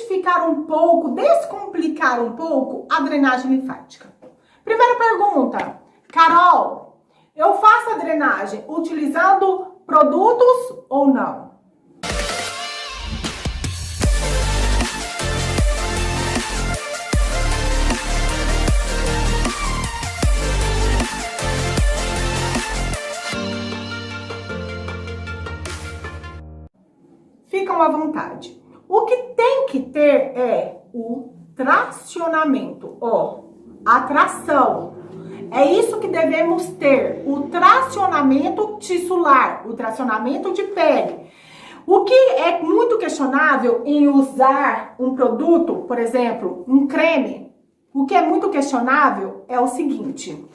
desmistificar um pouco, descomplicar um pouco a drenagem linfática. Primeira pergunta, Carol, eu faço a drenagem utilizando produtos ou não? Ficam à vontade. O que tem que ter é o tracionamento, a tração. É isso que devemos ter, o tracionamento tissular, o tracionamento de pele. O que é muito questionável em usar um produto, por exemplo, um creme, o que é muito questionável é o seguinte: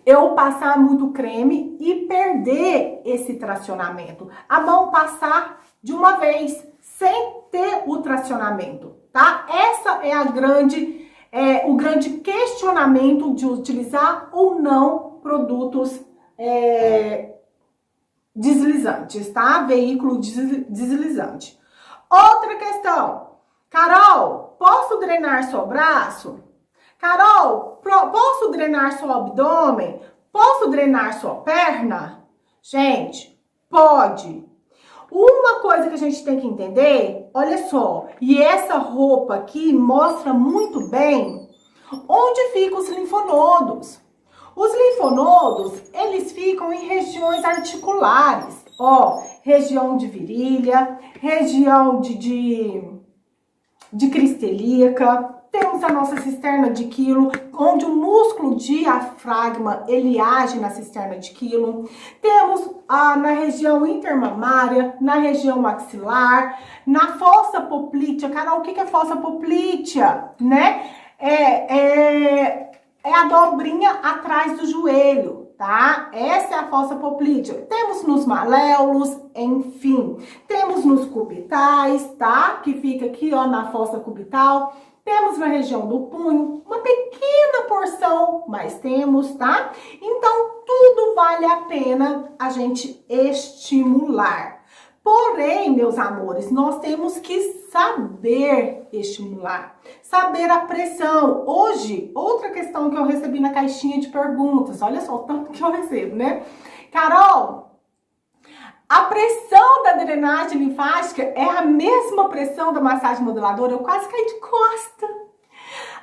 eu passar muito creme e perder esse tracionamento. A mão passar de uma vez, sem ter o tracionamento, tá? Essa é o grande questionamento de utilizar ou não produtos deslizantes, tá? Veículo deslizante. Outra questão. Carol, posso drenar seu braço? Carol, posso drenar seu abdômen? Posso drenar sua perna? Gente, pode. Uma coisa que a gente tem que entender, olha só, e essa roupa aqui mostra muito bem onde ficam os linfonodos. Os linfonodos, eles ficam em regiões articulares, região de virilha, região de cristelíaca. Temos a nossa cisterna de quilo, onde o músculo diafragma, ele age na cisterna de quilo. Temos na região intermamária, na região maxilar, na fossa poplítea. Carol, o que é fossa poplítea? Né? É a dobrinha atrás do joelho, tá? Essa é a fossa poplítea. Temos nos maléolos, enfim. Temos nos cubitais, tá? Que fica aqui, na fossa cubital. Temos na região do punho, uma pequena porção, mas temos, tá? Então, tudo vale a pena a gente estimular. Porém, meus amores, nós temos que saber estimular, saber a pressão. Hoje, outra questão que eu recebi na caixinha de perguntas, olha só o tanto que eu recebo, né? Carol, a pressão da drenagem linfática é a mesma pressão da massagem moduladora? Eu quase caí de costa.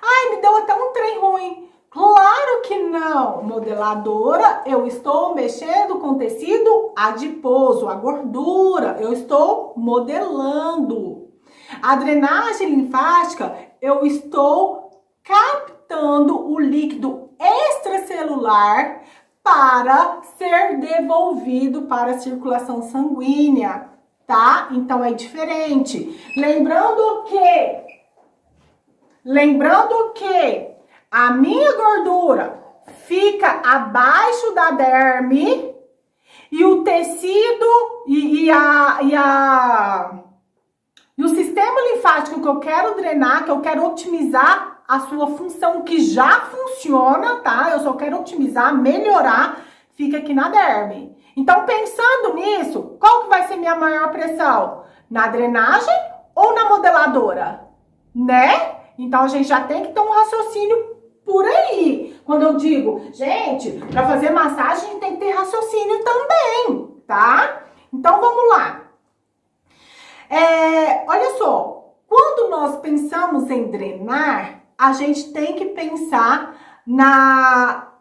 Ai, me deu até um trem ruim. Claro que não. Modeladora, eu estou mexendo com tecido adiposo, a gordura. Eu estou modelando. A drenagem linfática, eu estou captando o líquido extracelular para ser devolvido para a circulação sanguínea, tá? Então é diferente. Lembrando que a minha gordura fica abaixo da derme e o tecido e o sistema linfático que eu quero drenar, que eu quero otimizar a sua função que já funciona, tá? Eu só quero otimizar, melhorar, fica aqui na derme. Então, pensando nisso, qual que vai ser minha maior pressão? Na drenagem ou na modeladora? Né? Então, a gente já tem que ter um raciocínio por aí. Quando eu digo, gente, para fazer massagem, a gente tem que ter raciocínio também, tá? Então, vamos lá. Olha só, quando nós pensamos em drenar, a gente tem que pensar na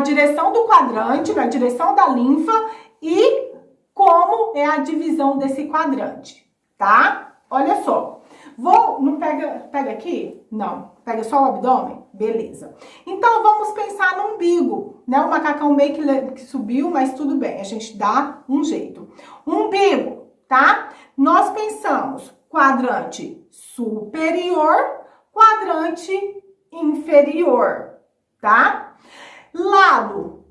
direção do quadrante, na direção da linfa e como é a divisão desse quadrante, tá? Olha só, não pega aqui? Não, pega só o abdômen? Beleza. Então, vamos pensar no umbigo, né? O macacão meio que subiu, mas tudo bem, a gente dá um jeito. Umbigo, tá? Nós pensamos quadrante superior, quadrante inferior, tá? Lado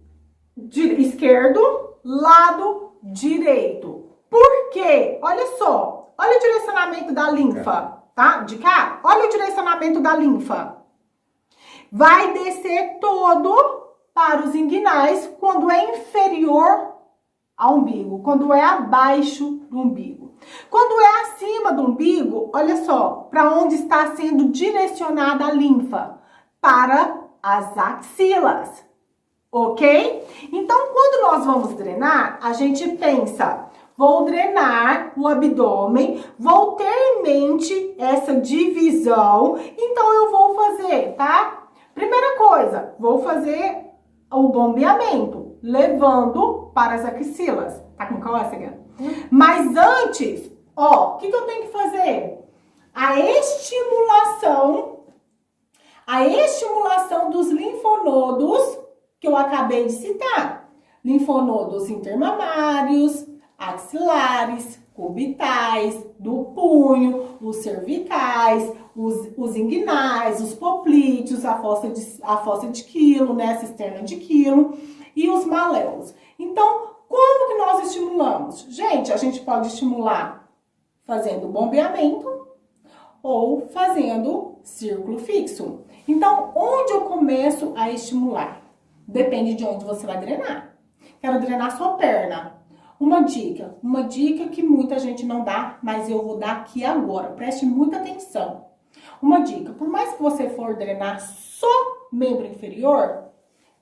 esquerdo, lado direito. Por quê? Olha só, olha o direcionamento da linfa, tá? De cá, olha o direcionamento da linfa. Vai descer todo para os inguinais quando é inferior ao umbigo, quando é abaixo do umbigo. Quando é acima cima do umbigo, olha só, para onde está sendo direcionada a linfa? Para as axilas, ok? Então, quando nós vamos drenar, a gente pensa, vou drenar o abdômen, vou ter em mente essa divisão, então eu vou fazer, tá? Primeira coisa, vou fazer o bombeamento, levando para as axilas. Tá com cócega? Mas antes, ó, o que eu tenho que fazer? A estimulação dos linfonodos que eu acabei de citar. Linfonodos intermamários, axilares, cubitais, do punho, os cervicais, os inguinais, os poplíteos, a fossa de Quilo, né, a cisterna de Quilo e os maléolos. Então, como que nós estimulamos? Gente, a gente pode estimular fazendo bombeamento ou fazendo círculo fixo. Então, onde eu começo a estimular? Depende de onde você vai drenar. Quero drenar sua perna. Uma dica que muita gente não dá, mas eu vou dar aqui agora. Preste muita atenção. Uma dica, por mais que você for drenar só membro inferior,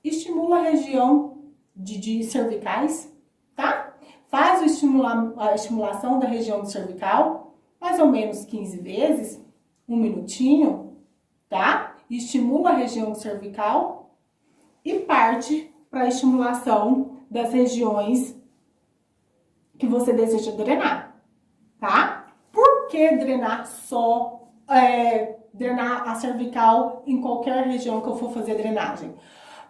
estimula a região de cervicais, tá? Faz a estimulação da região cervical, mais ou menos 15 vezes, um minutinho, tá? Estimula a região cervical e parte para a estimulação das regiões que você deseja drenar, tá? Por que drenar só, drenar a cervical em qualquer região que eu for fazer drenagem?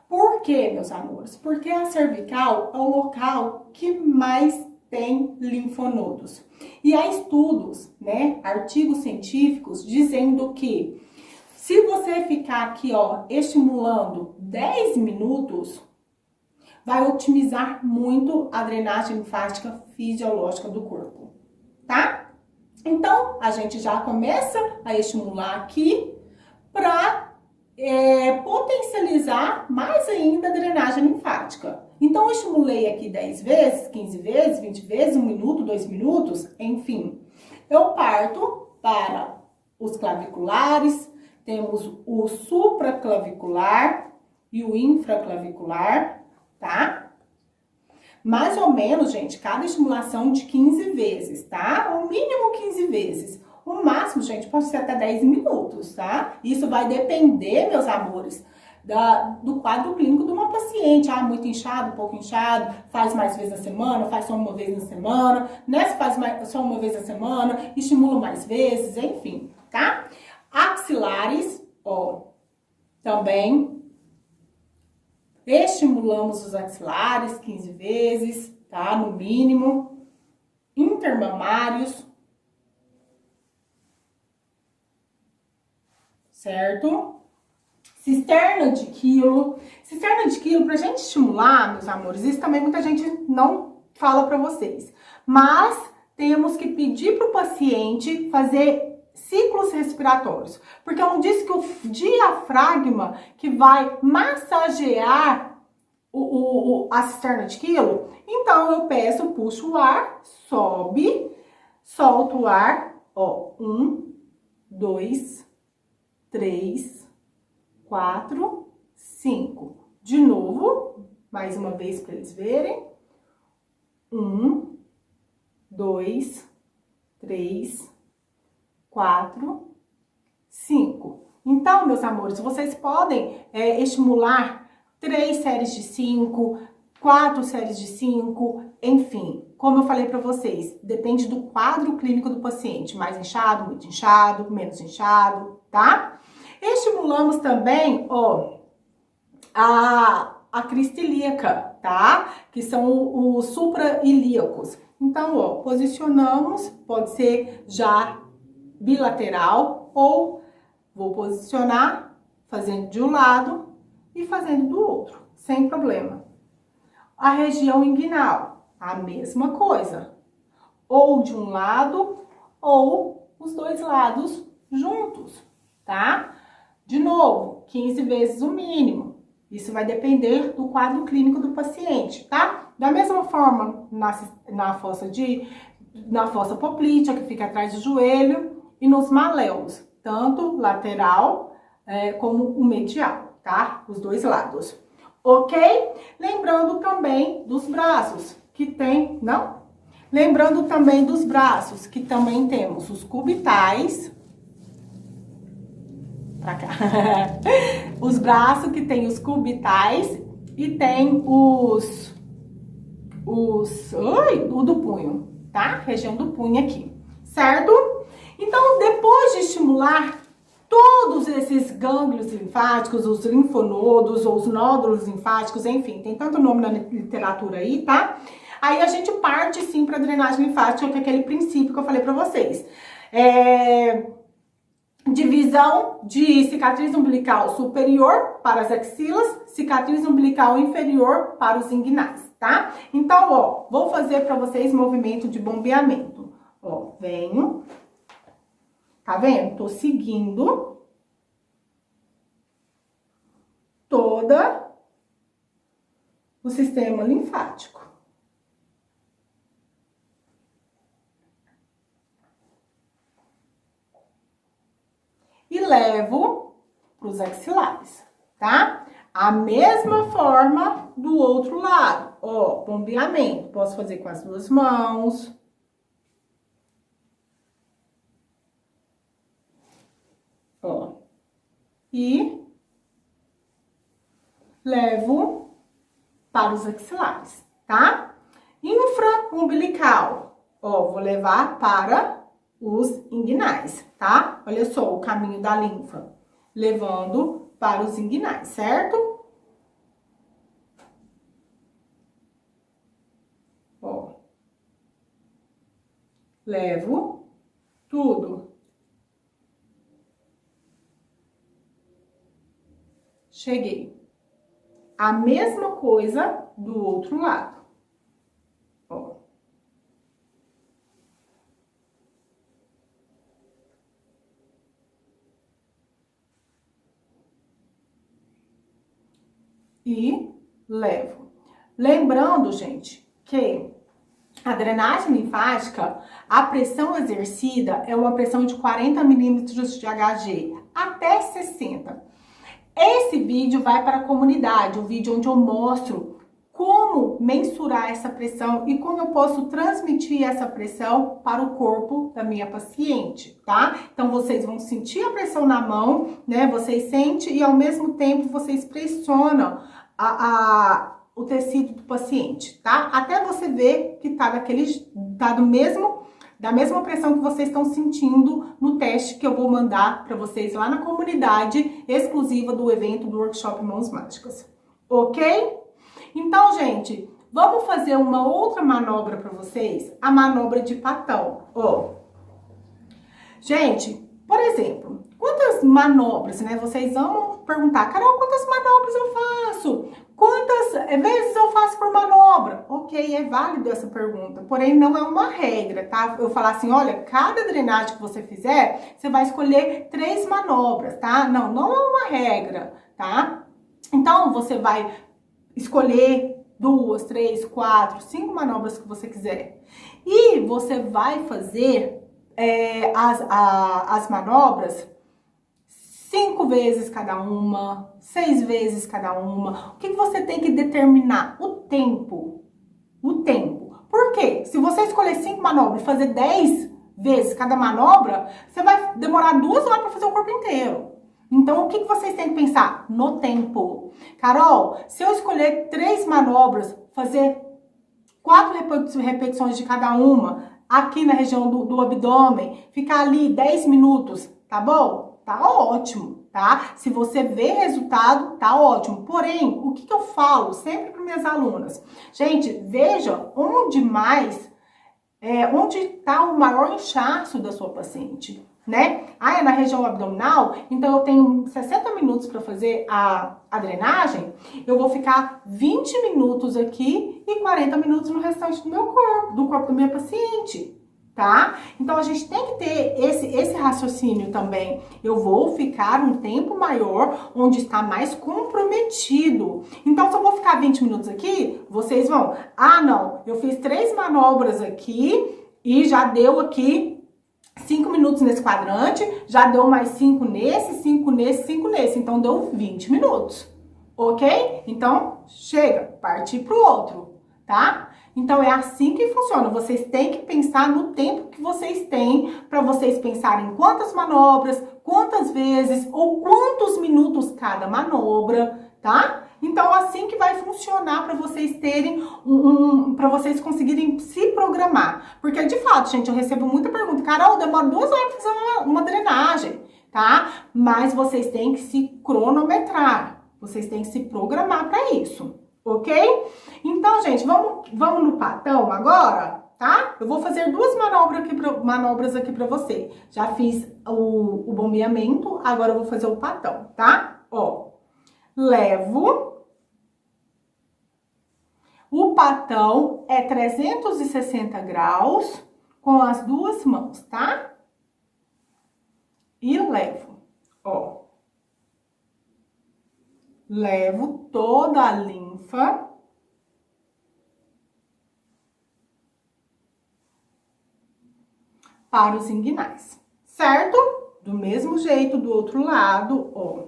Por quê, meus amores? Porque a cervical é o local que mais tem linfonodos. E há estudos, né, artigos científicos dizendo que se você ficar aqui, ó, estimulando 10 minutos, vai otimizar muito a drenagem linfática fisiológica do corpo, tá? Então, a gente já começa a estimular aqui para potencializar mais ainda a drenagem linfática. Então, eu estimulei aqui 10 vezes, 15 vezes, 20 vezes, 1 minuto, 2 minutos, enfim. Eu parto para os claviculares, temos o supraclavicular e o infraclavicular, tá? Mais ou menos, gente, cada estimulação de 15 vezes, tá? O mínimo 15 vezes. O máximo, gente, pode ser até 10 minutos, tá? Isso vai depender, meus amores, do quadro clínico de uma paciente. Ah, muito inchado, pouco inchado, faz mais vezes na semana, faz só uma vez na semana, né? Se faz só uma vez na semana, estimula mais vezes, enfim, tá? Axilares, ó, também estimulamos os axilares 15 vezes, tá? No mínimo. Intermamários, certo? Cisterna de Quilo. Cisterna de Quilo, pra gente estimular, meus amores, isso também muita gente não fala pra vocês. Mas temos que pedir pro paciente fazer ciclos respiratórios. Porque eu não disse que o diafragma que vai massagear a cisterna de Quilo? Então, eu peço, puxo o ar, sobe, solto o ar, ó, 1, 2, 3, 4, 5. De novo, mais uma vez para eles verem. 1, 2, 3, 4, 5. Então, meus amores, vocês podem estimular 3 séries de 5, 4 séries de 5, enfim. Como eu falei para vocês, depende do quadro clínico do paciente. Mais inchado, muito inchado, menos inchado, tá? Estimulamos também, ó, a crista ilíaca, tá? Que são os suprailíacos. Então, ó, posicionamos, pode ser já bilateral ou vou posicionar fazendo de um lado e fazendo do outro, sem problema. A região inguinal, a mesma coisa. Ou de um lado ou os dois lados juntos, tá? De novo, 15 vezes o mínimo. Isso vai depender do quadro clínico do paciente, tá? Da mesma forma, na fossa de na fossa poplítea, que fica atrás do joelho, e nos maléolos, tanto lateral como o medial, tá? Os dois lados, ok? Lembrando também dos braços, que tem, não? Lembrando também dos braços, que também temos os cubitais, pra cá, os braços que tem os cubitais e tem o do punho, tá? Região do punho aqui, certo? Então, depois de estimular todos esses gânglios linfáticos, os linfonodos ou os nódulos linfáticos, enfim, tem tanto nome na literatura aí, tá? Aí a gente parte sim para drenagem linfática, que é aquele princípio que eu falei para vocês. Divisão de cicatriz umbilical superior para as axilas, cicatriz umbilical inferior para os inguinais, tá? Então, ó, vou fazer para vocês movimento de bombeamento. Ó, venho. Tá vendo? Tô seguindo toda o sistema linfático. E levo para os axilares, tá? A mesma forma do outro lado. Ó, bombeamento. Posso fazer com as duas mãos. Ó. E levo para os axilares, tá? Infra-umbilical. Ó, vou levar para os inguinais, tá? Olha só o caminho da linfa, levando para os inguinais, certo? Ó, levo tudo. Cheguei. A mesma coisa do outro lado. Ó. E levo. Lembrando, gente, que a drenagem linfática, a pressão exercida é uma pressão de 40 milímetros de Hg até 60. Esse vídeo vai para a comunidade, o vídeo onde eu mostro como mensurar essa pressão e como eu posso transmitir essa pressão para o corpo da minha paciente, tá? Então, vocês vão sentir a pressão na mão, né? Vocês sentem e, ao mesmo tempo, vocês pressionam o tecido do paciente, tá? Até você ver que tá da mesma pressão que vocês estão sentindo no teste que eu vou mandar para vocês lá na comunidade exclusiva do evento do workshop Mãos Mágicas, ok? Então, gente, vamos fazer uma outra manobra para vocês, a manobra de patão, ó. Gente, por exemplo, quantas manobras, né? Vocês vão perguntar, Carol, quantas manobras eu faço? Quantas vezes eu faço por manobra? Ok, é válido essa pergunta, porém não é uma regra, tá? Eu falar assim, olha, cada drenagem que você fizer, você vai escolher 3 manobras, tá? Não, não é uma regra, tá? Então, você vai escolher 2, 3, 4, 5 manobras que você quiser. E você vai fazer as manobras 5 vezes cada uma, 6 vezes cada uma. O que você tem que determinar? O tempo. O tempo. Por quê? Se você escolher 5 manobras e fazer 10 vezes cada manobra, você vai demorar 2 horas para fazer o corpo inteiro. Então, o que vocês têm que pensar? No tempo. Carol, se eu escolher 3 manobras, fazer 4 repetições de cada uma, aqui na região do abdômen, ficar ali 10 minutos, tá bom? Tá ótimo, tá? Se você vê resultado, tá ótimo. Porém, o que eu falo sempre para minhas alunas? Gente, veja onde tá o maior inchaço da sua paciente, né? Ah, é na região abdominal? Então, eu tenho 60 minutos para fazer a drenagem, eu vou ficar 20 minutos aqui e 40 minutos no restante do meu corpo, do corpo da minha paciente, tá? Então, a gente tem que ter esse raciocínio também. Eu vou ficar um tempo maior onde está mais comprometido. Então, se eu vou ficar 20 minutos aqui, vocês vão... Ah, não, eu fiz 3 manobras aqui E já deu aqui 5 minutos nesse quadrante, já deu mais 5 nesse, 5 nesse, 5 nesse. Então, deu 20 minutos, ok? Então, chega, partir pro outro, tá? Então, é assim que funciona. Vocês têm que pensar no tempo que vocês têm para vocês pensarem quantas manobras, quantas vezes ou quantos minutos cada manobra, tá? Então, assim que vai funcionar para vocês terem para vocês conseguirem se programar. Porque, de fato, gente, eu recebo muita pergunta. Carol, demora 2 horas pra fazer uma drenagem, tá? Mas vocês têm que se cronometrar. Vocês têm que se programar para isso, ok? Então, gente, vamos no patão agora, tá? Eu vou fazer 2 manobras aqui para você. Já fiz o bombeamento, agora eu vou fazer o patão, tá? Ó, levo. O patão é 360 graus com as 2 mãos, tá? E levo, ó. Levo toda a linfa para os inguinais, certo? Do mesmo jeito do outro lado, ó.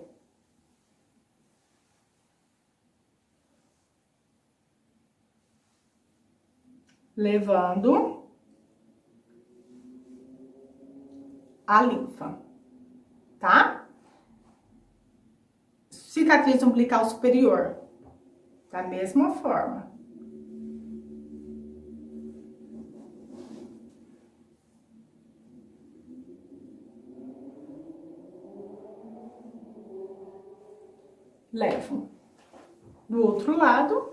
Levando a linfa, tá? Cicatriz umbilical superior, da mesma forma. Levo do outro lado.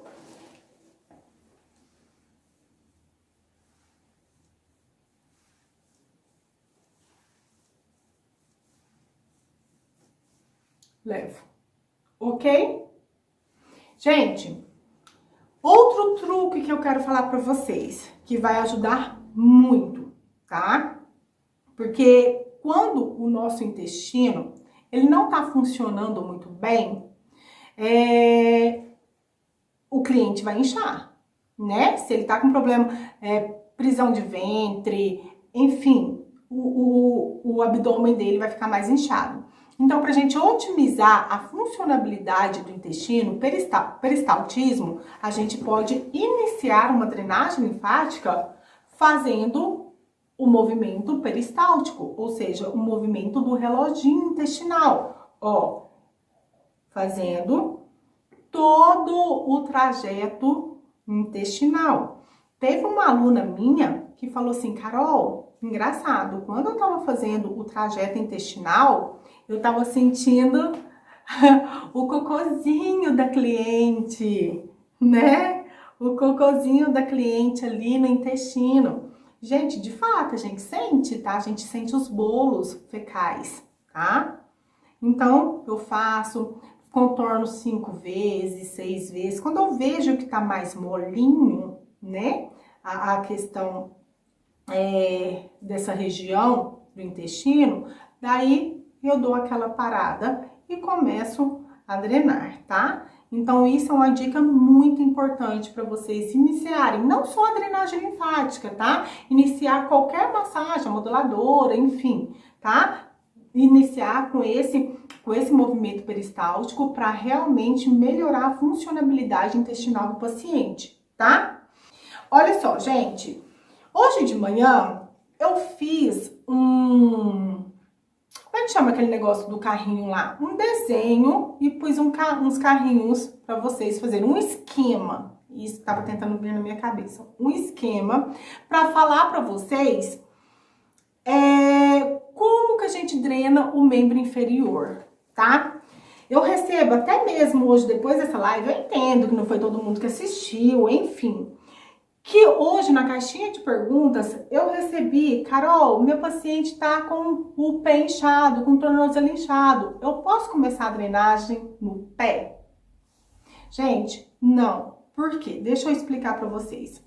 Levo, ok? Gente, outro truque que eu quero falar pra vocês, que vai ajudar muito, tá? Porque quando o nosso intestino, ele não tá funcionando muito bem, o cliente vai inchar, né? Se ele tá com problema, prisão de ventre, enfim, o abdômen dele vai ficar mais inchado. Então, para a gente otimizar a funcionalidade do intestino, peristaltismo, a gente pode iniciar uma drenagem linfática fazendo o movimento peristáltico, ou seja, o movimento do reloginho intestinal, ó, fazendo todo o trajeto intestinal. Teve uma aluna minha que falou assim, Carol, engraçado, quando eu tava fazendo o trajeto intestinal, eu tava sentindo o cocôzinho da cliente, né? O cocôzinho da cliente ali no intestino. Gente, de fato, a gente sente, tá? A gente sente os bolos fecais, tá? Então, eu faço, contorno 5 vezes, 6 vezes. Quando eu vejo que tá mais molinho, né? A questão dessa região do intestino, daí eu dou aquela parada e começo a drenar, tá? Então, isso é uma dica muito importante para vocês iniciarem, não só a drenagem linfática, tá? Iniciar qualquer massagem, moduladora, enfim, tá? Iniciar com esse movimento peristáltico para realmente melhorar a funcionalidade intestinal do paciente, tá? Olha só, gente, hoje de manhã eu fiz como é que chama aquele negócio do carrinho lá? Um desenho e pus uns carrinhos para vocês fazerem um esquema. Isso estava tentando vir na minha cabeça. Um esquema para falar para vocês como que a gente drena o membro inferior, tá? Eu recebo até mesmo hoje, depois dessa live, eu entendo que não foi todo mundo que assistiu, enfim. Que hoje, na caixinha de perguntas, eu recebi, Carol, meu paciente tá com o pé inchado, com o tornozelo inchado. Eu posso começar a drenagem no pé? Gente, não. Por quê? Deixa eu explicar para vocês.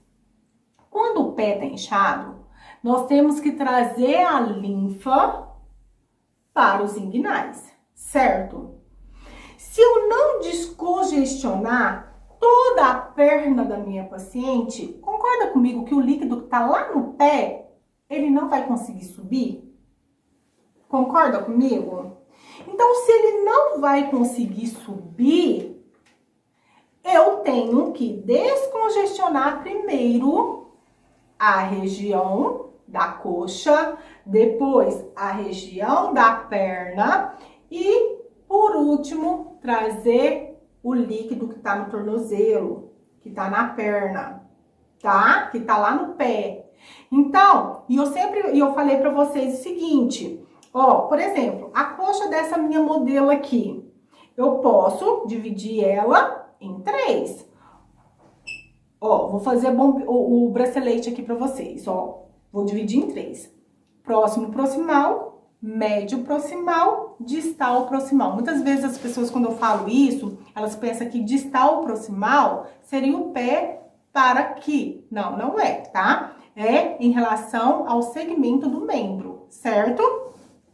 Quando o pé tá inchado, nós temos que trazer a linfa para os inguinais, certo? Se eu não descongestionar toda a perna da minha paciente, concorda comigo que o líquido que tá lá no pé ele não vai conseguir subir? Concorda comigo? Então, se ele não vai conseguir subir, eu tenho que descongestionar primeiro a região da coxa, depois a região da perna e, por último, trazer o líquido que tá no tornozelo, que tá na perna, tá? Que tá lá no pé. Então, eu falei pra vocês o seguinte, ó, por exemplo, a coxa dessa minha modelo aqui, eu posso dividir ela em 3. Ó, vou fazer o bracelete aqui pra vocês, ó. Vou dividir em 3. Próximo proximal, médio proximal, distal proximal. Muitas vezes as pessoas, quando eu falo isso, elas pensam que distal proximal seria o pé para aqui. Não, não é, tá? É em relação ao segmento do membro, certo?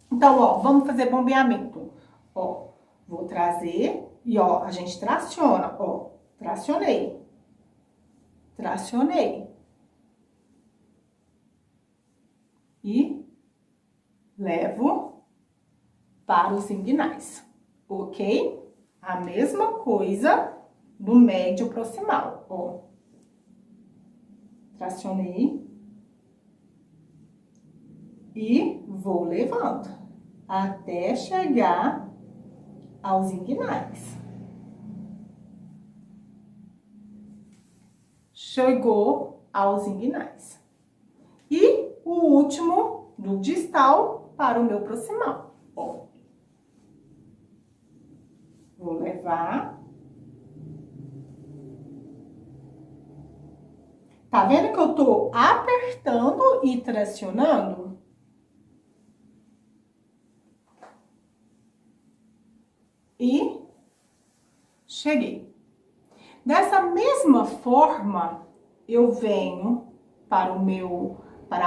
Então, ó, vamos fazer bombeamento. Ó, vou trazer e, ó, a gente traciona, ó. Tracionei. Tracionei. E levo para os inguinais, ok? A mesma coisa no médio proximal, ó. Tracionei. E vou levando até chegar aos inguinais. Chegou aos inguinais. E o último, do distal para o meu proximal. Ó. Vou levar. Tá vendo que eu tô apertando e tracionando? E cheguei. Dessa mesma forma, eu venho para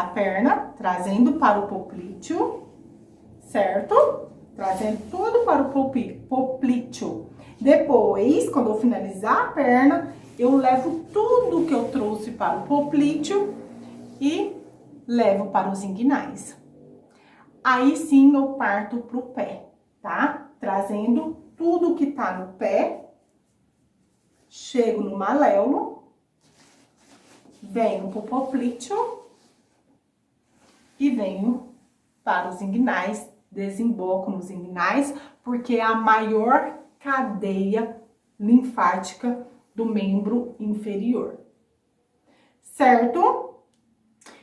a perna, trazendo para o poplíteo, certo? Trazendo tudo para o poplíteo. Depois, quando eu finalizar a perna, eu levo tudo que eu trouxe para o poplíteo e levo para os inguinais. Aí sim eu parto pro pé, tá? Trazendo tudo que tá no pé. Chego no maléolo, venho pro poplíteo e venho para os inguinais, desemboco nos inguinais, porque é a maior cadeia linfática do membro inferior, certo?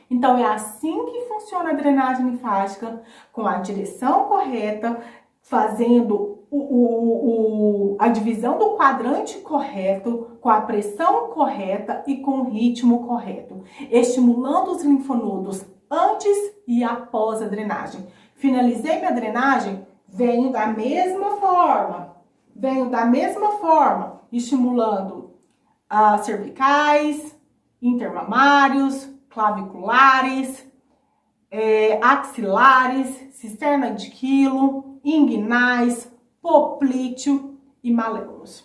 Então, é assim que funciona a drenagem linfática, com a direção correta, fazendo a divisão do quadrante correto, com a pressão correta e com o ritmo correto, estimulando os linfonodos antes e após a drenagem. Finalizei minha drenagem, venho da mesma forma, estimulando as cervicais, intermamários, claviculares, axilares, cisterna de quilo, inguinais, poplíteo e maléolos.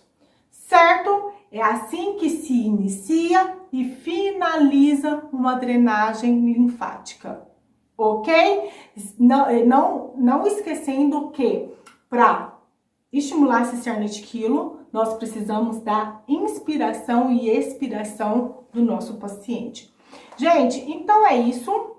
Certo? É assim que se inicia e finaliza uma drenagem linfática, ok? Não esquecendo que para estimular a cisterna de quilo, nós precisamos da inspiração e expiração do nosso paciente. Gente, então é isso.